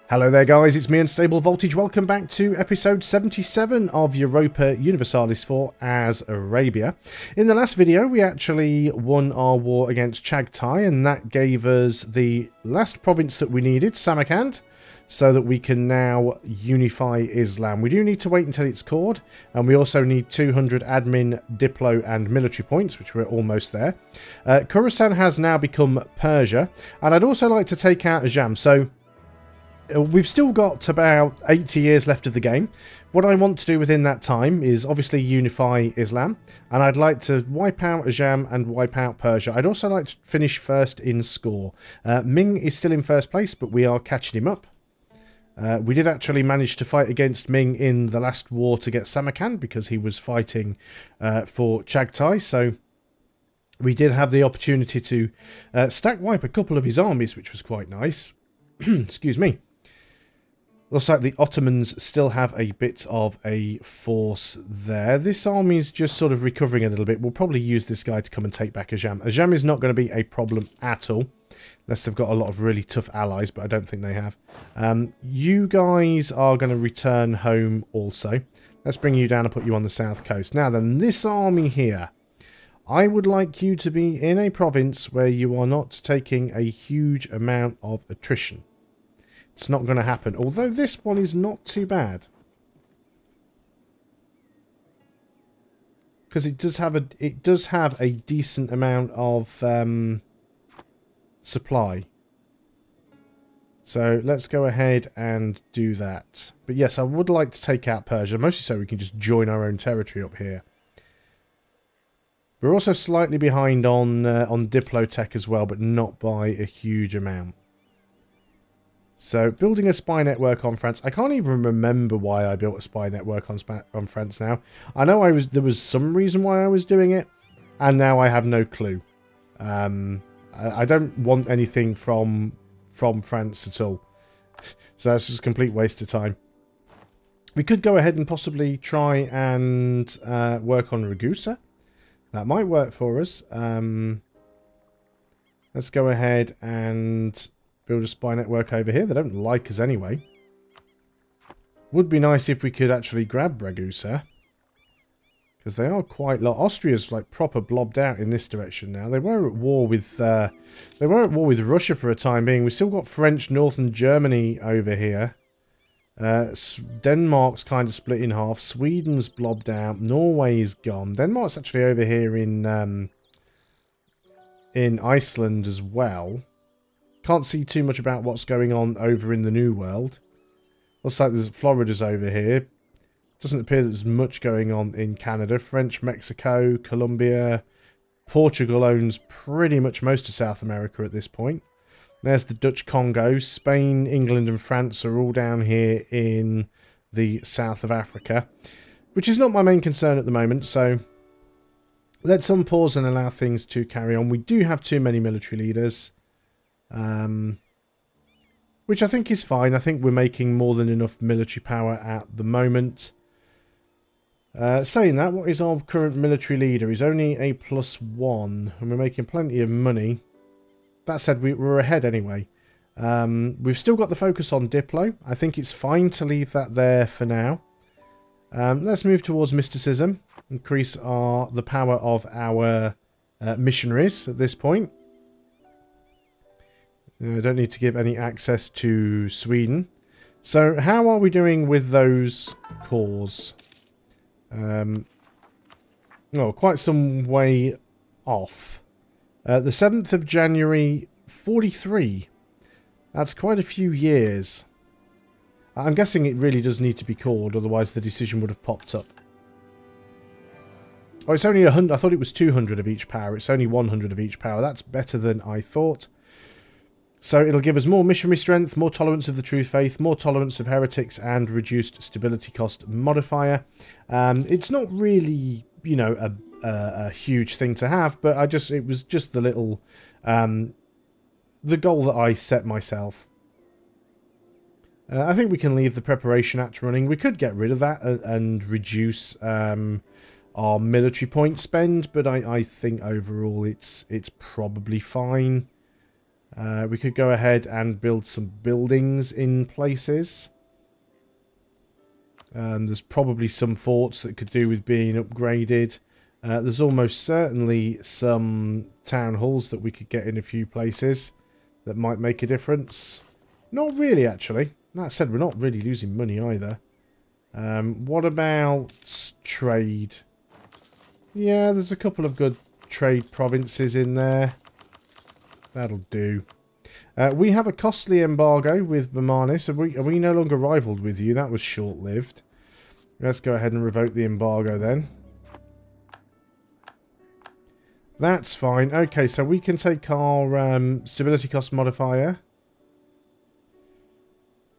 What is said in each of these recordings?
Hello there guys, it's me Unstable Voltage. Welcome back to episode 77 of Europa Universalis for As Arabia. In the last video we actually won our war against Chagatai, and that gave us the last province that we needed, Samarkand, so that we can now unify Islam. We do need to wait until it's cored, and we also need 200 admin, diplo and military points, which we're almost there. Khorasan has now become Persia, and I'd also like to take out Ajam. So we've still got about 80 years left of the game. What I want to do within that time is obviously unify Islam, and I'd like to wipe out Ajam and wipe out Persia. I'd also like to finish first in score. Ming is still in first place, but we are catching him up. We did actually manage to fight against Ming in the last war to get Samarkand because he was fighting for Chagatai, so we did have the opportunity to stack wipe a couple of his armies, which was quite nice. Excuse me. Looks like the Ottomans still have a bit of a force there. This army's just sort of recovering a little bit. We'll probably use this guy to come and take back Ajam. Ajam is not going to be a problem at all, unless they've got a lot of really tough allies, but I don't think they have. You guys are going to return home also. Let's bring you down and put you on the south coast. Now then, this army here, I would like you to be in a province where you are not taking a huge amount of attrition. It's not going to happen, although this one is not too bad, because it does have a decent amount of supply. So let's go ahead and do that. But yes, I would like to take out Persia, mostly so we can just join our own territory up here. We're also slightly behind on Diplotech as well, but not by a huge amount. So, building a spy network on France. I can't even remember why I built a spy network on France now. I know there was some reason why I was doing it, and now I have no clue. I don't want anything from France at all. So that's just a complete waste of time. We could go ahead and possibly try and work on Ragusa. That might work for us. Let's go ahead and build a spy network over here. They don't like us anyway. Would be nice if we could actually grab Ragusa, because they are quite low. Austria's like proper blobbed out in this direction now. They were at war with Russia for a time being. We've still got French northern Germany over here. Denmark's kind of split in half. Sweden's blobbed out. Norway's gone. Denmark's actually over here in Iceland as well. Can't see too much about what's going on over in the New World. Looks like there's Florida's over here. Doesn't appear there's much going on in Canada. French, Mexico, Colombia. Portugal owns pretty much most of South America at this point. There's the Dutch Congo. Spain, England and France are all down here in the south of Africa, which is not my main concern at the moment, so let's unpause and allow things to carry on. We do have too many military leaders, which I think is fine. I think we're making more than enough military power at the moment. Saying that, what is our current military leader? He's only a +1, and we're making plenty of money. That said, we're ahead anyway. We've still got the focus on Diplo. I think it's fine to leave that there for now. Let's move towards mysticism. Increase the power of our missionaries at this point. I don't need to give any access to Sweden. So how are we doing with those cores? Oh, quite some way off. The 7th of January, 43. That's quite a few years. I'm guessing it really does need to be called, otherwise the decision would have popped up. Oh, it's only 100. I thought it was 200 of each power. It's only 100 of each power. That's better than I thought. So it'll give us more missionary strength, more tolerance of the true faith, more tolerance of heretics, and reduced stability cost modifier. It's not really, you know, a huge thing to have, but it was just the little, the goal that I set myself. I think we can leave the Preparation Act running. We could get rid of that and reduce our military point spend, but I think overall it's probably fine. We could go ahead and build some buildings in places. There's probably some forts that could do with being upgraded. There's almost certainly some town halls that we could get in a few places that might make a difference. Not really, actually. That said, we're not really losing money either. What about trade? Yeah, there's a couple of good trade provinces in there. That'll do. We have a costly embargo with Bermanis. Are we no longer rivaled with you? That was short-lived. Let's go ahead and revoke the embargo then. That's fine. Okay, so we can take our stability cost modifier.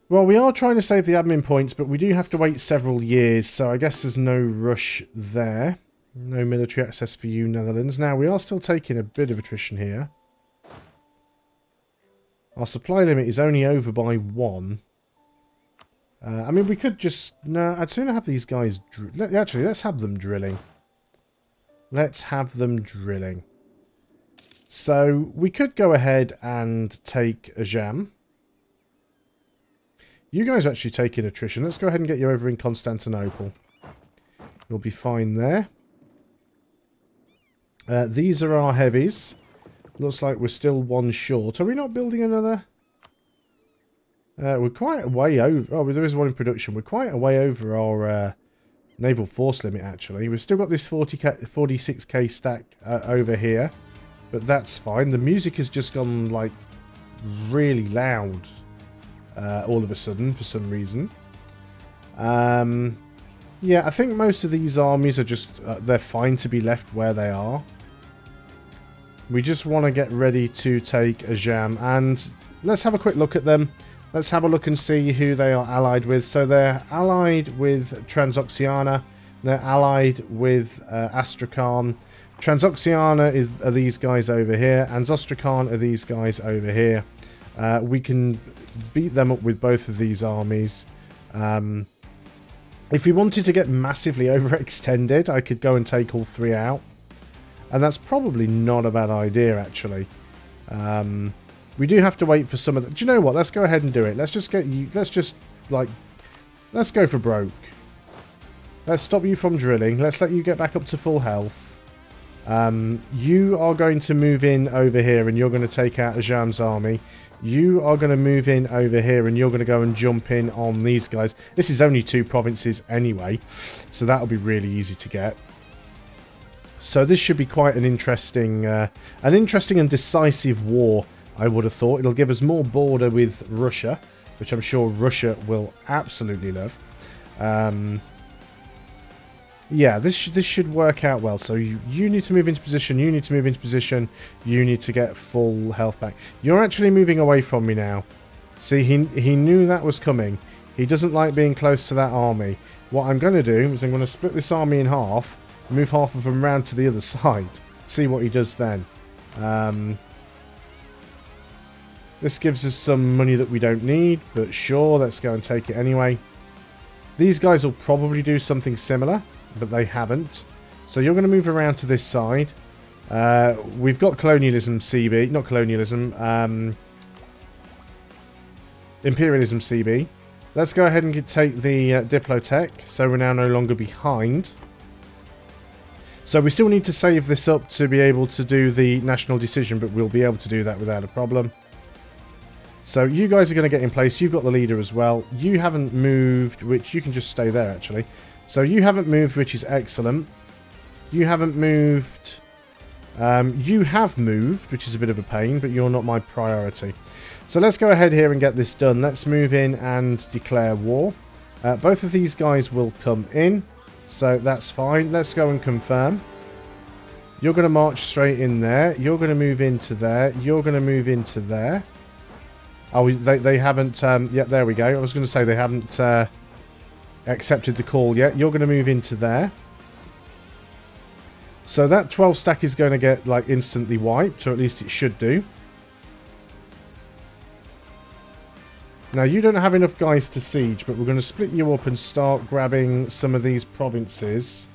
Well, we are trying to save the admin points, but we do have to wait several years, so I guess there's no rush there. No military access for you, Netherlands. Now, we are still taking a bit of attrition here. Our supply limit is only over by 1. I mean, we could just... No, I'd sooner have these guys... Actually, let's have them drilling. Let's have them drilling. So, we could go ahead and take a jam. You guys are actually taking attrition. Let's go ahead and get you over in Constantinople. You'll be fine there. These are our heavies. Looks like we're still one short. Are we not building another? We're quite a way over... Oh, there is one in production. We're quite a way over our naval force limit, actually. We've still got this 46k stack over here. But that's fine. The music has just gone, like, really loud all of a sudden, for some reason. Yeah, I think most of these armies are just... they're fine to be left where they are. We just want to get ready to take a jam. And let's have a quick look at them. Let's have a look and see who they are allied with. So they're allied with Transoxiana. They're allied with Astrakhan. Transoxiana are these guys over here. And Zostrakhan are these guys over here. We can beat them up with both of these armies. If we wanted to get massively overextended, I could go and take all 3 out. And that's probably not a bad idea, actually. We do have to wait for some of the... Do you know what? Let's go ahead and do it. Let's just get you... Let's just, like... Let's go for broke. Let's stop you from drilling. Let's let you get back up to full health. You are going to move in over here and you're going to take out Ajam's army. You are going to move in over here and you're going to go and jump in on these guys. This is only 2 provinces anyway, so that'll be really easy to get. So this should be quite an interesting and decisive war, I would have thought. It'll give us more border with Russia, which I'm sure Russia will absolutely love. Yeah, this should work out well. So you need to move into position, you need to move into position, you need to get full health back. You're actually moving away from me now. See, he knew that was coming. He doesn't like being close to that army. What I'm going to do is I'm going to split this army in half, move half of them round to the other side. See what he does then. This gives us some money that we don't need, but sure, let's go and take it anyway. These guys will probably do something similar, but they haven't. So you're going to move around to this side. We've got colonialism CB, not colonialism, imperialism CB. Let's go ahead and take the Diplotech, so we're now no longer behind. So we still need to save this up to be able to do the national decision, but we'll be able to do that without a problem. So you guys are going to get in place. You've got the leader as well. You haven't moved, which you can just stay there actually. So you haven't moved, which is excellent. You haven't moved. You have moved, which is a bit of a pain, but you're not my priority. So let's go ahead here and get this done. Let's move in and declare war. Both of these guys will come in. So that's fine. Let's go and confirm. You're going to march straight in there. You're going to move into there. You're going to move into there. Oh, they haven't... yeah, there we go. I was going to say they haven't accepted the call yet. You're going to move into there. So that 12 stack is going to get, like, instantly wiped, or at least it should do. Now, you don't have enough guys to siege, but we're going to split you up and start grabbing some of these provinces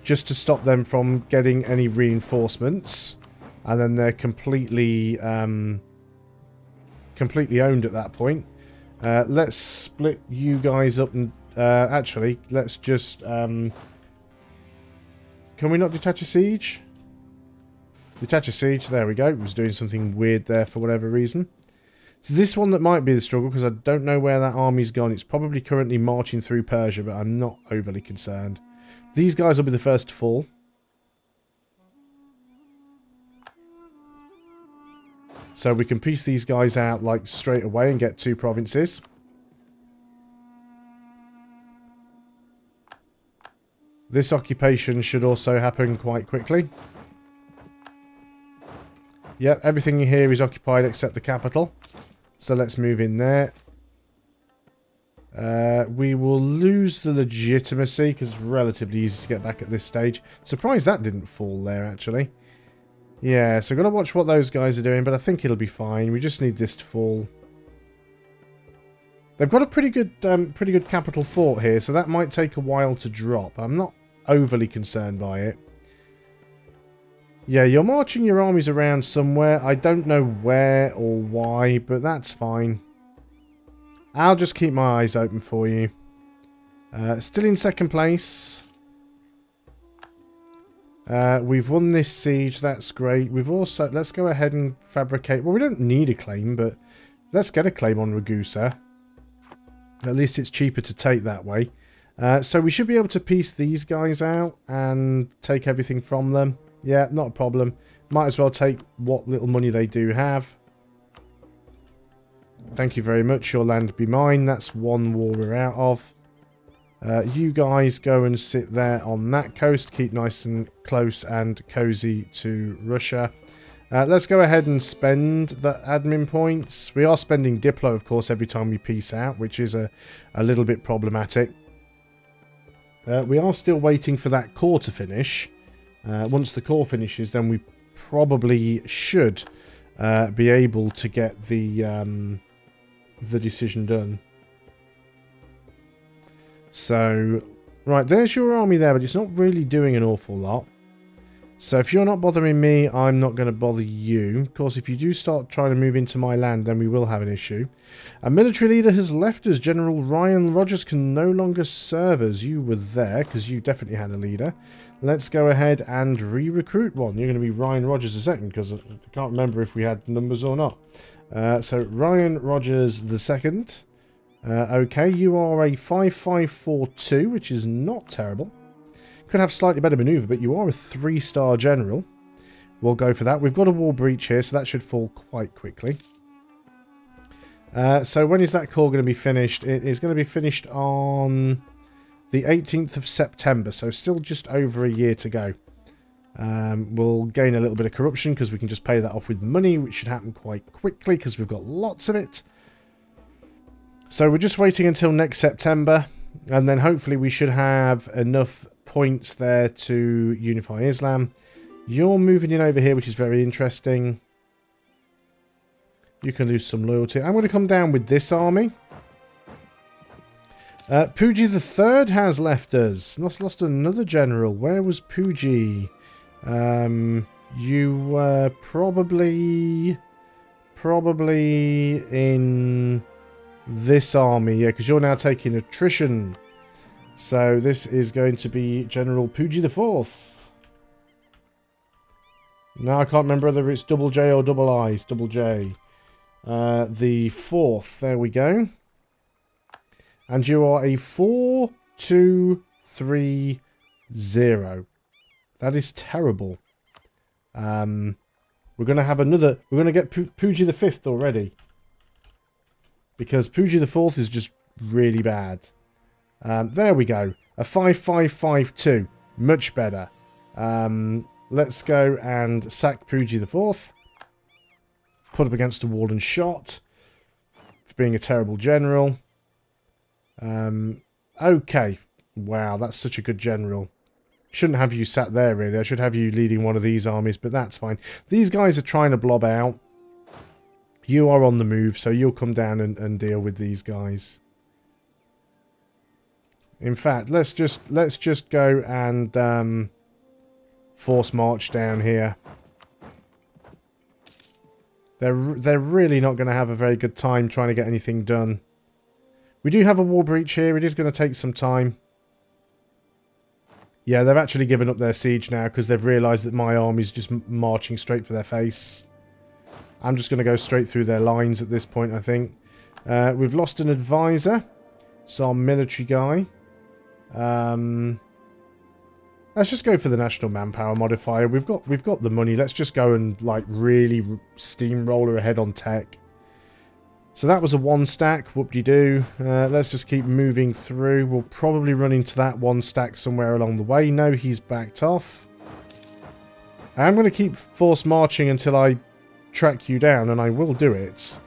just to stop them from getting any reinforcements. And then they're completely completely owned at that point. Let's split you guys up and... actually, let's just... can we not detach a siege? Detach a siege. There we go. It was doing something weird there for whatever reason. So this one that might be the struggle, because I don't know where that army's gone. It's probably currently marching through Persia, but I'm not overly concerned. These guys will be the first to fall. So we can piece these guys out like straight away and get 2 provinces. This occupation should also happen quite quickly. Yep, everything here is occupied except the capital. So let's move in there. We will lose the legitimacy because it's relatively easy to get back at this stage. Surprised that didn't fall there, actually. Yeah, so got to watch what those guys are doing, but I think it'll be fine. We just need this to fall. They've got a pretty good capital fort here, so that might take a while to drop. I'm not overly concerned by it. Yeah, you're marching your armies around somewhere. I don't know where or why, but that's fine. I'll just keep my eyes open for you. Still in second place. We've won this siege. That's great. We've also... Let's go ahead and fabricate... Well, we don't need a claim, but let's get a claim on Ragusa. At least it's cheaper to take that way. So we should be able to piece these guys out and take everything from them. Yeah, not a problem. Might as well take what little money they do have. Thank you very much. Your land be mine. That's one war we're out of. You guys go and sit there on that coast. Keep nice and close and cozy to Russia. Let's go ahead and spend the admin points. We are spending Diplo, of course, every time we peace out, which is a little bit problematic. We are still waiting for that core to finish. Once the core finishes, then we probably should be able to get the decision done. So, right, there's your army there, but it's not really doing an awful lot. So if you're not bothering me, I'm not going to bother you. Of course, if you do start trying to move into my land, then we will have an issue. A military leader has left us. General Riing Rogers can no longer serve us. You were there, because you definitely had a leader. Let's go ahead and re-recruit one. You're going to be Riing Rogers II, because I can't remember if we had numbers or not. So, Riing Rogers II. Okay, you are a 5542, which is not terrible. Could have slightly better maneuver, but you are a 3-star general. We'll go for that. We've got a wall breach here, so that should fall quite quickly. So when is that core going to be finished? It is going to be finished on the 18th of September, so still just over a year to go. We'll gain a little bit of corruption because we can just pay that off with money, which should happen quite quickly because we've got lots of it. So we're just waiting until next September, and then hopefully we should have enough points there to unify Islam. You're moving in over here, which is very interesting. You can lose some loyalty. I'm going to come down with this army. Puji III has left us. Lost another general. Where was Puji? You were probably in this army, yeah, because you're now taking attrition. So this is going to be General Puji IV. Now I can't remember whether it's double J or double I. It's double J. The 4th. There we go. And you are a 4230. That is terrible. We're going to have another... We're going to get Puji V already. Because Puji IV is just really bad. There we go. A 5552. Much better. Let's go and sack Puji IV. Put up against a wall and shot. For being a terrible general. Okay. Wow, that's such a good general. Shouldn't have you sat there, really. I should have you leading one of these armies, but that's fine. These guys are trying to blob out. You are on the move, so you'll come down and deal with these guys. In fact, let's just go and force march down here. They're really not going to have a very good time trying to get anything done. We do have a wall breach here. It is going to take some time. Yeah, they've actually given up their siege now because they've realised that my army's just marching straight for their face. I'm just going to go straight through their lines at this point, I think. We've lost an advisor. So our military guy. Let's just go for the national manpower modifier. We've got the money. Let's just go and like really steamroller ahead on tech. So that was a 1 stack. Whoop-de-doo. Let's just keep moving through. We'll probably run into that 1 stack somewhere along the way. No, he's backed off. I'm going to keep force marching until I track you down, and I will do it.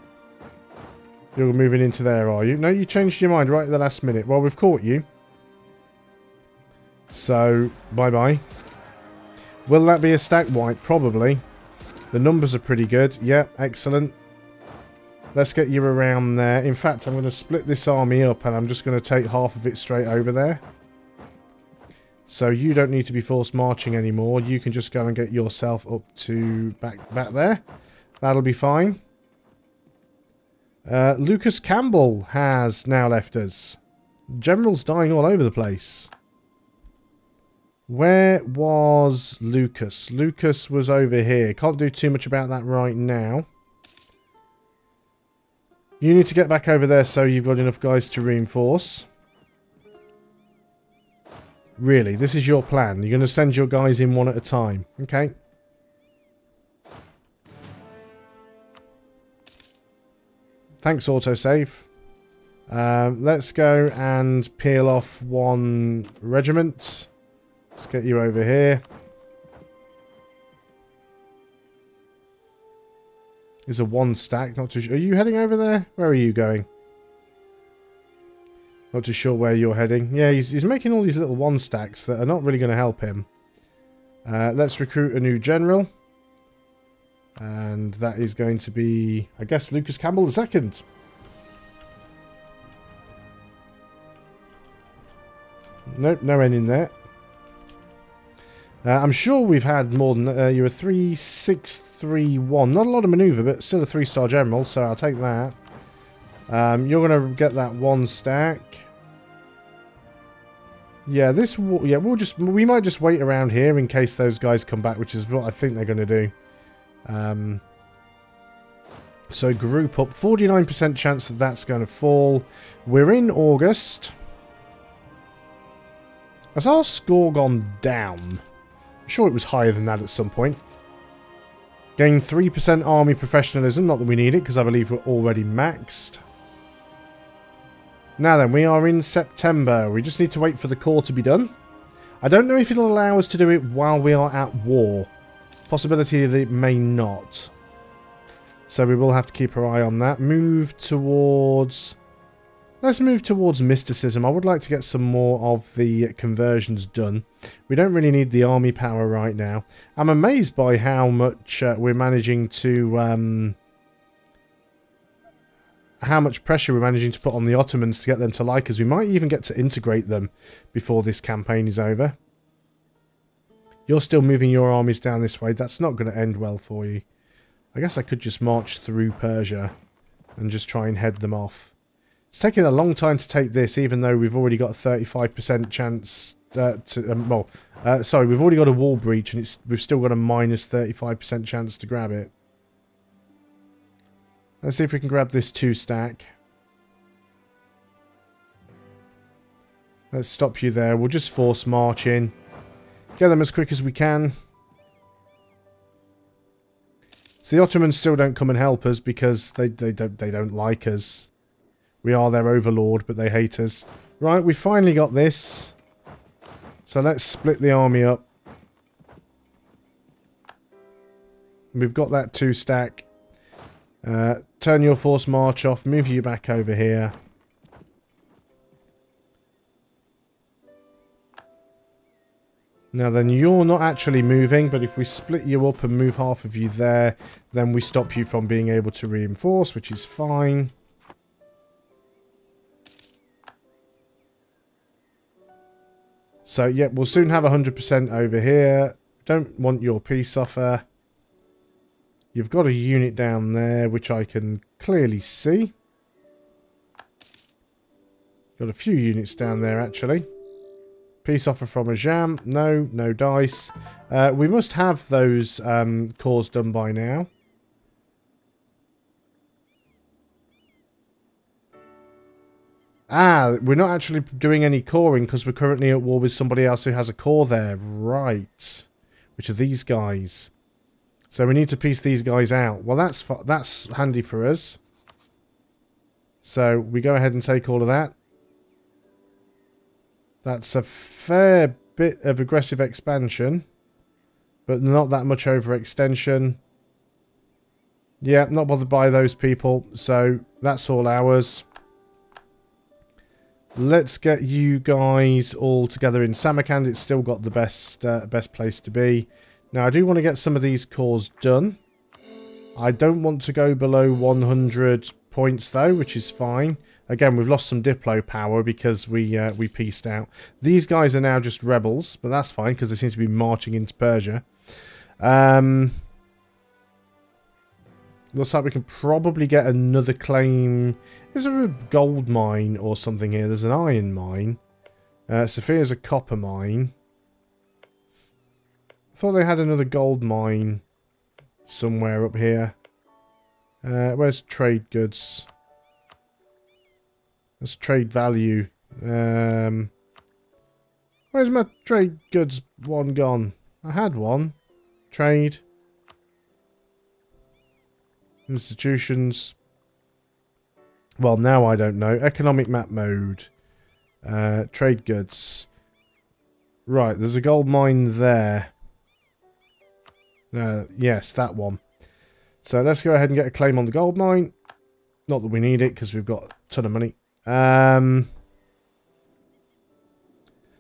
You're moving into there, are you? No, you changed your mind right at the last minute. Well, we've caught you. So, bye-bye. Will that be a stack wipe? Probably. The numbers are pretty good. Yeah, excellent. Let's get you around there. In fact, I'm going to split this army up, and I'm just going to take half of it straight over there. So you don't need to be forced marching anymore. You can just go and get yourself up to back there. That'll be fine. Lucas Campbell has now left us. General's dying all over the place. Where was Lucas? Lucas was over here. Can't do too much about that right now. You need to get back over there so you've got enough guys to reinforce. Really, this is your plan. You're going to send your guys in one at a time. Okay. Thanks, autosave. Let's go and peel off 1 regiment. Let's get you over here. Is a 1 stack. Not too sure. Are you heading over there? Where are you going? Not too sure where you're heading. Yeah, he's making all these little 1 stacks that are not really going to help him. Let's recruit a new general. And that is going to be, I guess, Lucas Campbell II. Nope, no end in there. I'm sure we've had more than... you're a 3-6-3-1. Not a lot of manoeuvre, but still a 3-star general, so I'll take that. You're going to get that 1 stack. Yeah, this... Yeah, we might just wait around here in case those guys come back, which is what I think they're going to do. So group up. 49% chance that that's going to fall. We're in August. Has our score gone down? I'm sure it was higher than that at some point. Gain 3% army professionalism. Not that we need it, because I believe we're already maxed. Now then, we are in September. We just need to wait for the core to be done. I don't know if it'll allow us to do it while we are at war. Possibility that it may not. So we will have to keep our eye on that. Move towards... Let's move towards mysticism. I would like to get some more of the conversions done. We don't really need the army power right now. I'm amazed by how much we're managing to... how much pressure we're managing to put on the Ottomans to get them to like us. We might even get to integrate them before this campaign is over. You're still moving your armies down this way. That's not going to end well for you. I guess I could just march through Persia and just try and head them off. It's taking a long time to take this, even though we've already got a 35% chance sorry, we've already got a wall breach, and we've still got a minus 35% chance to grab it. Let's see if we can grab this 2 stack. Let's stop you there. We'll just force march in. Get them as quick as we can. So the Ottomans still don't come and help us because they don't like us. We are their overlord, but they hate us. Right, we finally got this. So let's split the army up. We've got that 2 stack. Turn your force march off. Move you back over here. Now then, you're not actually moving, but if we split you up and move half of you there, then we stop you from being able to reinforce, which is fine. So, yeah, we'll soon have 100% over here. Don't want your peace offer. You've got a unit down there, which I can clearly see. Got a few units down there, actually. Peace offer from a jam. No, no dice. We must have those cores done by now. Ah, we're not actually doing any coring because we're currently at war with somebody else who has a core there. Right. Which are these guys. So we need to piece these guys out. Well, that's handy for us. So we go ahead and take all of that. That's a fair bit of aggressive expansion. But not that much overextension. Yeah, not bothered by those people. So that's all ours. Let's get you guys all together in Samarkand. It's still got the best place to be. Now, I do want to get some of these cores done. I don't want to go below 100 points, though, which is fine. Again, we've lost some Diplo power because we pieced out. These guys are now just rebels, but that's fine because they seem to be marching into Persia. Looks like we can probably get another claim. Is there a gold mine or something here? There's an iron mine. Sophia's a copper mine. I thought they had another gold mine somewhere up here. Where's trade goods? That's trade value. Where's my trade goods one gone? I had one. Trade. Institutions. Well, now I don't know. Economic map mode. Trade goods. Right, there's a gold mine there. Yes, that one. So let's go ahead and get a claim on the gold mine. Not that we need it because we've got a ton of money.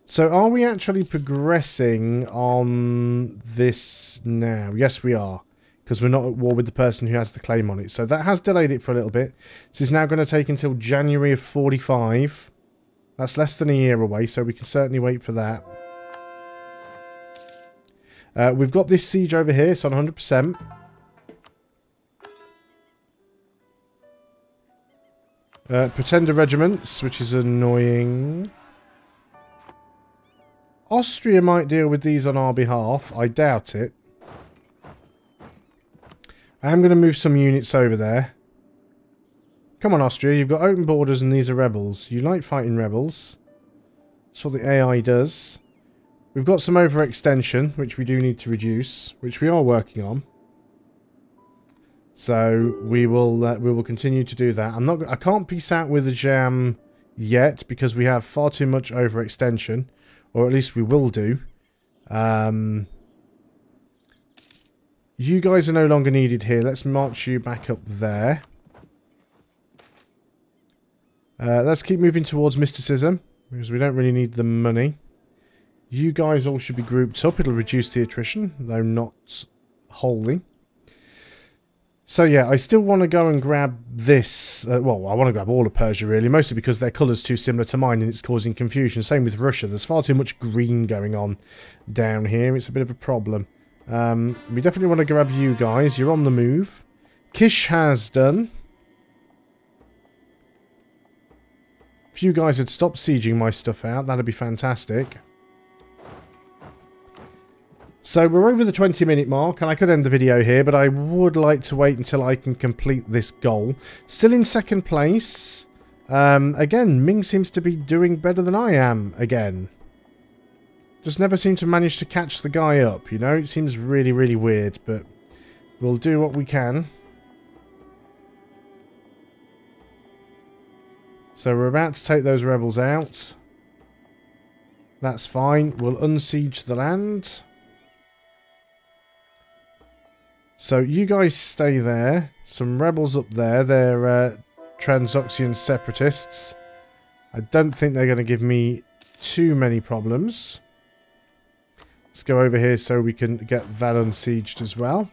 So are we actually progressing on this now? Yes, we are. Because we're not at war with the person who has the claim on it. So that has delayed it for a little bit. This is now going to take until January of 45. That's less than a year away, so we can certainly wait for that. We've got this siege over here, it's on 100%. Pretender regiments, which is annoying. Austria might deal with these on our behalf. I doubt it. I am going to move some units over there. Come on, Austria. You've got open borders and these are rebels. You like fighting rebels. That's what the AI does. We've got some overextension, which we do need to reduce, which we are working on. So we will continue to do that. I can't piece out with a jam yet because we have far too much overextension, or at least we will do. You guys are no longer needed here. Let's march you back up there. Let's keep moving towards mysticism because we don't really need the money. You guys all should be grouped up. It'll reduce the attrition, though not wholly. So yeah, I still want to go and grab this. Well, I want to grab all of Persia, really. Mostly because their colour's too similar to mine and it's causing confusion. Same with Russia. There's far too much green going on down here. It's a bit of a problem. We definitely want to grab you guys. You're on the move. Kish has done. If you guys had stopped sieging my stuff out, that'd be fantastic. So we're over the 20-minute mark, and I could end the video here, but I would like to wait until I can complete this goal. Still in second place. Again, Ming seems to be doing better than I am again. Just never seem to manage to catch the guy up, you know? It seems really, really weird, but we'll do what we can. So we're about to take those rebels out. That's fine. We'll unsiege the land. So you guys stay there. Some rebels up there. They're Transoxian separatists. I don't think they're going to give me too many problems. Let's go over here so we can get that unsieged as well.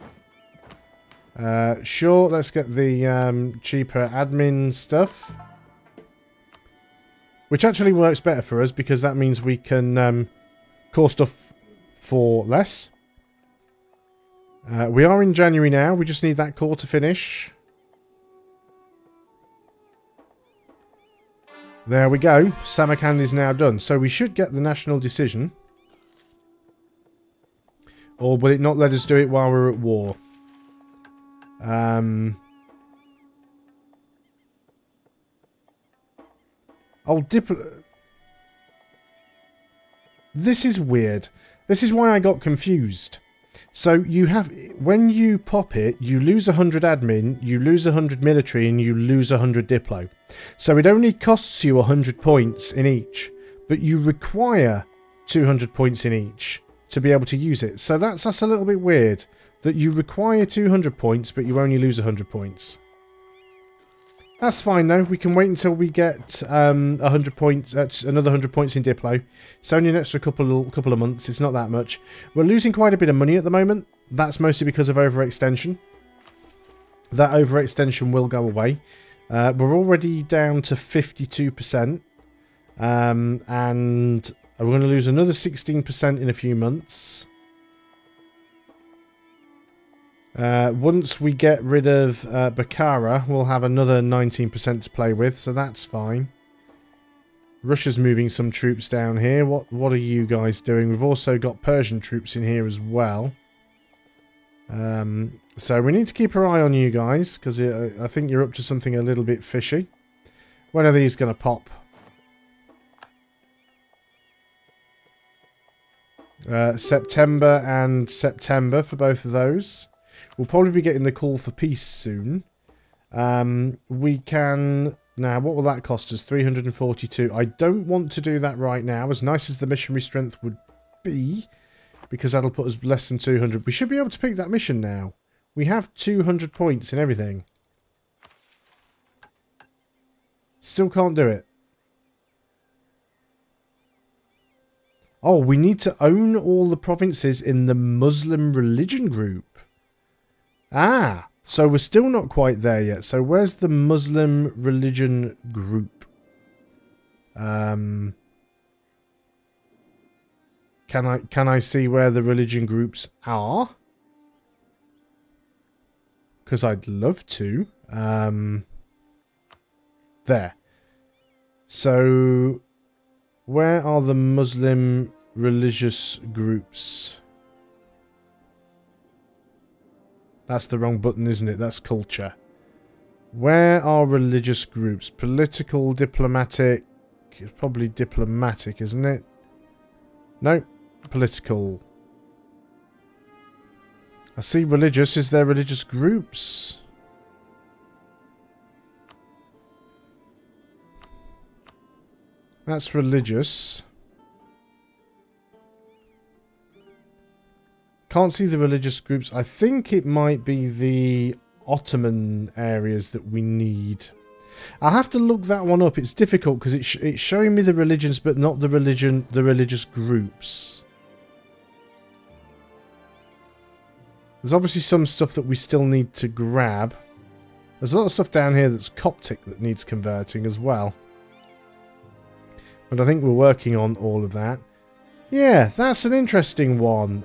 Sure, let's get the cheaper admin stuff. Which actually works better for us because that means we can core stuff for less. We are in January now. We just need that core to finish. There we go. Samarkand is now done. So we should get the national decision. Or will it not let us do it while we're at war? Oh, this is weird. This is why I got confused. So you have, when you pop it, you lose 100 admin, you lose 100 military, and you lose 100 diplo. So it only costs you 100 points in each, but you require 200 points in each to be able to use it. So that's a little bit weird, that you require 200 points, but you only lose 100 points. That's fine though. We can wait until we get 100 points, another 100 points in Diplo. It's only an extra couple of months. It's not that much. We're losing quite a bit of money at the moment. That's mostly because of overextension. That overextension will go away. We're already down to 52%, and we're going to lose another 16% in a few months. Once we get rid of Bukhara, we'll have another 19% to play with, so that's fine. Russia's moving some troops down here. What are you guys doing? We've also got Persian troops in here as well. So we need to keep our eye on you guys, because I think you're up to something a little bit fishy. When are these going to pop? September and September for both of those. We'll probably be getting the call for peace soon. We can... Now, what will that cost us? 342. I don't want to do that right now, as nice as the missionary strength would be, because that'll put us less than 200. We should be able to pick that mission now. We have 200 points and everything. Still can't do it. Oh, we need to own all the provinces in the Muslim religion group. Ah, so we're still not quite there yet. So where's the Muslim religion group? Can I see where the religion groups are? Because I'd love to. There. So where are the Muslim religious groups? That's the wrong button, isn't it? That's culture. Where are religious groups? Political, diplomatic. It's probably diplomatic, isn't it? No. Political. I see religious. Is there religious groups? That's religious. Can't see the religious groups. I think it might be the Ottoman areas that we need. I'll have to look that one up. It's difficult because it's showing me the religions, but not the religious groups. There's obviously some stuff that we still need to grab. There's a lot of stuff down here that's Coptic that needs converting as well. But I think we're working on all of that. Yeah, that's an interesting one.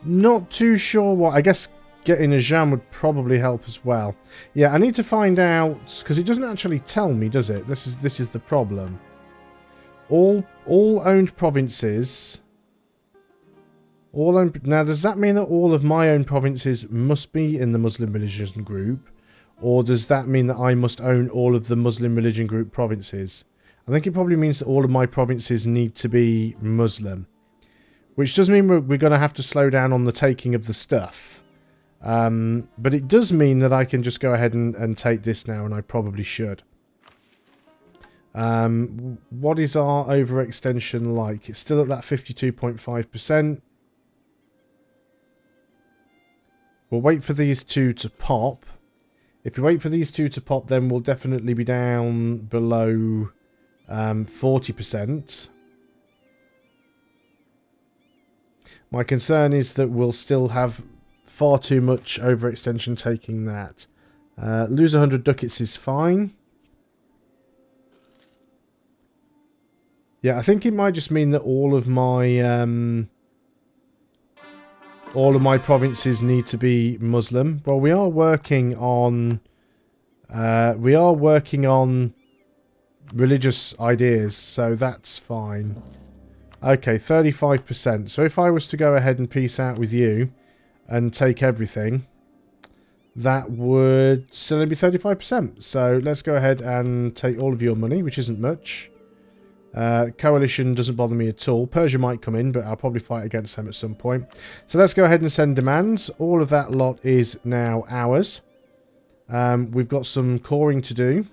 Not too sure what. I guess getting a Jam would probably help as well. Yeah, I need to find out, because it doesn't actually tell me, does it? This is the problem. All owned provinces. Now, does that mean that all of my own provinces must be in the Muslim religion group? Or does that mean that I must own all of the Muslim religion group provinces? I think it probably means that all of my provinces need to be Muslim. Which does mean we're going to have to slow down on the taking of the stuff. But it does mean that I can just go ahead and take this now, and I probably should. What is our overextension like? It's still at that 52.5%. We'll wait for these two to pop. If we wait for these two to pop, then we'll definitely be down below 40%. My concern is that we'll still have far too much overextension taking that. Lose 100 ducats is fine. Yeah, I think it might just mean that all of my provinces need to be Muslim. Well, we are working on religious ideas, so that's fine. Okay, 35%. So if I was to go ahead and peace out with you and take everything, that would still only be 35%. So let's go ahead and take all of your money, which isn't much. Coalition doesn't bother me at all. Persia might come in, but I'll probably fight against them at some point. So let's go ahead and send demands. All of that lot is now ours. We've got some coring to do.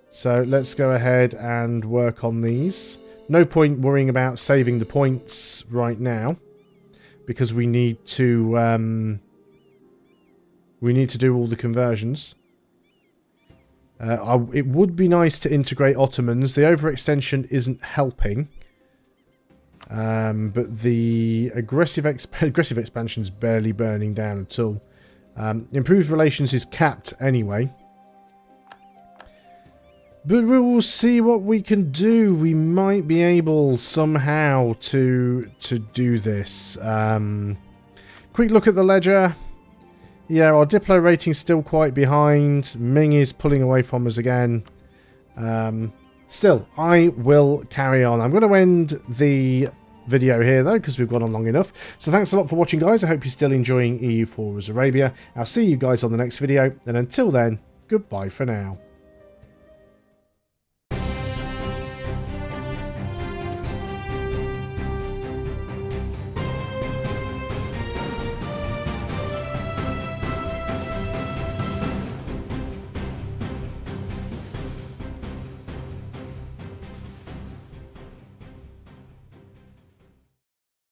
So let's go ahead and work on these. No point worrying about saving the points right now, because we need to do all the conversions. It would be nice to integrate Ottomans. The overextension isn't helping, but the aggressive expansion is barely burning down at all. Improved relations is capped anyway. But we will see what we can do. We might be able somehow to do this. Quick look at the ledger. Yeah, our Diplo rating's still quite behind. Ming is pulling away from us again. Still, I will carry on. I'm going to end the video here, though, because we've gone on long enough. So thanks a lot for watching, guys. I hope you're still enjoying EU4 as Arabia. I'll see you guys on the next video. And until then, goodbye for now.